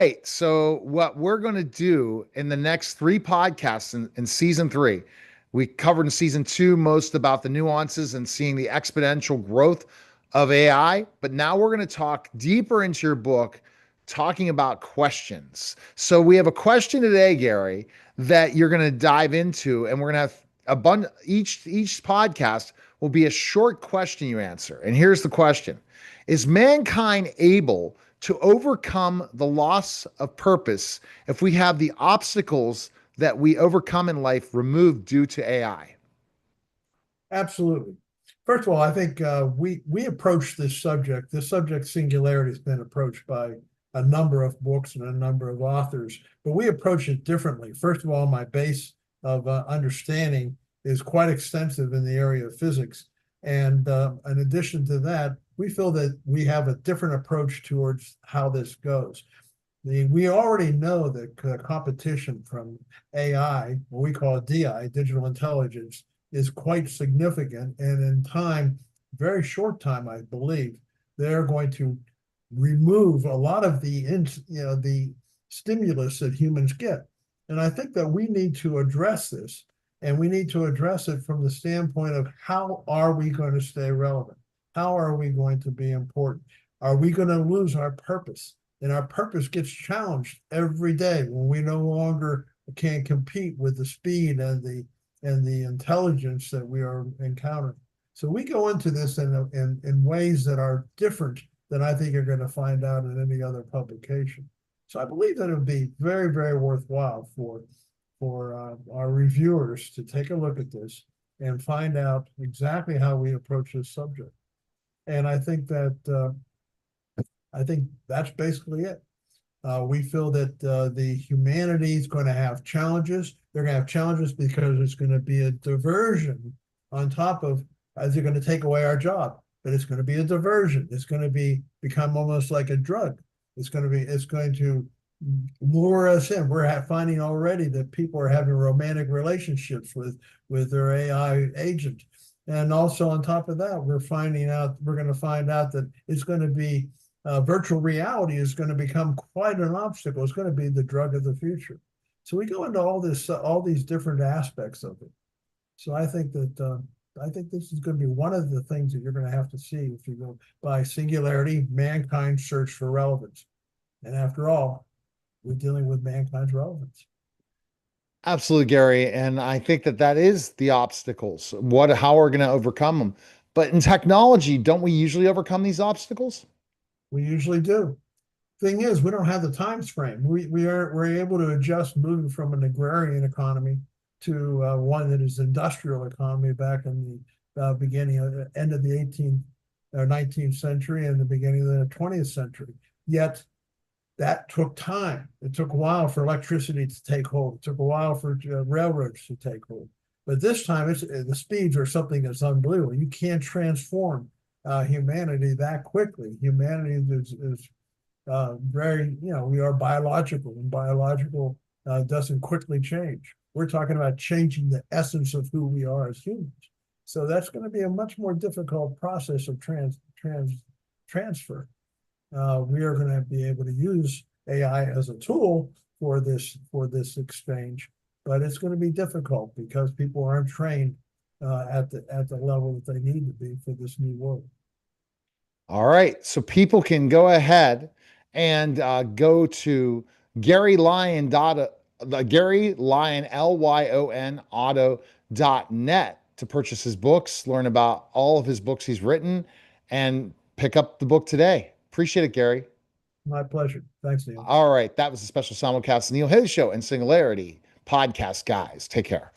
Right. So what we're going to do in the next three podcasts in season three, we covered in season two most about the nuances and seeing the exponential growth of AI. But now we're going to talk deeper into your book, talking about questions. So we have a question today, Gary, that you're going to dive into, and we're going to have a bunch. Each podcast will be a short question you answer. And here's the question: is mankind able to overcome the loss of purpose if we have the obstacles that we overcome in life removed due to AI? Absolutely. First of all, I think we approach this subject. This subject singularity has been approached by a number of books and a number of authors, but we approach it differently. First of all, my base of understanding is quite extensive in the area of physics, and in addition to that, we feel that we have a different approach towards how this goes. We already know that competition from AI, what we call DI, digital intelligence, is quite significant. And in time, very short time, I believe, they're going to remove a lot of the stimulus that humans get. And I think that we need to address this, and we need to address it from the standpoint of how are we going to stay relevant? How are we going to be important? Are we going to lose our purpose? And our purpose gets challenged every day when we no longer can compete with the speed and the intelligence that we are encountering. So we go into this in ways that are different than I think you're going to find out in any other publication. So I believe that it would be very, very worthwhile for our reviewers to take a look at this and find out exactly how we approach this subject. And I think that's basically it. We feel that the humanity is going to have challenges. They're going to have challenges because it's going to be a diversion on top of, as they're going to take away our job, but it's going to be a diversion. It's going to become almost like a drug. It's going to lure us in. We're finding already that people are having romantic relationships with their AI agent. And also on top of that, we're going to find out that it's going to be virtual reality is going to become quite an obstacle. It's going to be the drug of the future. So we go into all these different aspects of it. So I think this is going to be one of the things that you're going to have to see if you go by singularity, mankind's search for relevance. And after all, we're dealing with mankind's relevance. Absolutely, Gary. And I think that that is the obstacles. How we're going to overcome them. But in technology, don't we usually overcome these obstacles? We usually do. Thing is, we don't have the time frame. We're able to adjust moving from an agrarian economy to one that is industrial economy back in the beginning of the end of the 18th or 19th century and the beginning of the 20th century. Yet that took time. It took a while for electricity to take hold. It took a while for railroads to take hold. But this time, the speeds are something that's unbelievable. You can't transform humanity that quickly. Humanity is very, we are biological, and biological doesn't quickly change. We're talking about changing the essence of who we are as humans. So that's going to be a much more difficult process of transfer. We are going to be able to use AI as a tool for this exchange, but it's going to be difficult because people aren't trained at the level that they need to be for this new world. All right. So people can go ahead and go to Gary Lyon Gary Lyon Lyon auto.net to purchase his books, learn about all of his books he's written, and pick up the book today. Appreciate it, Gary. My pleasure. Thanks, Neil. All right. That was a special simulcast, Neil Hayes Show and Singularity podcast, guys. Take care.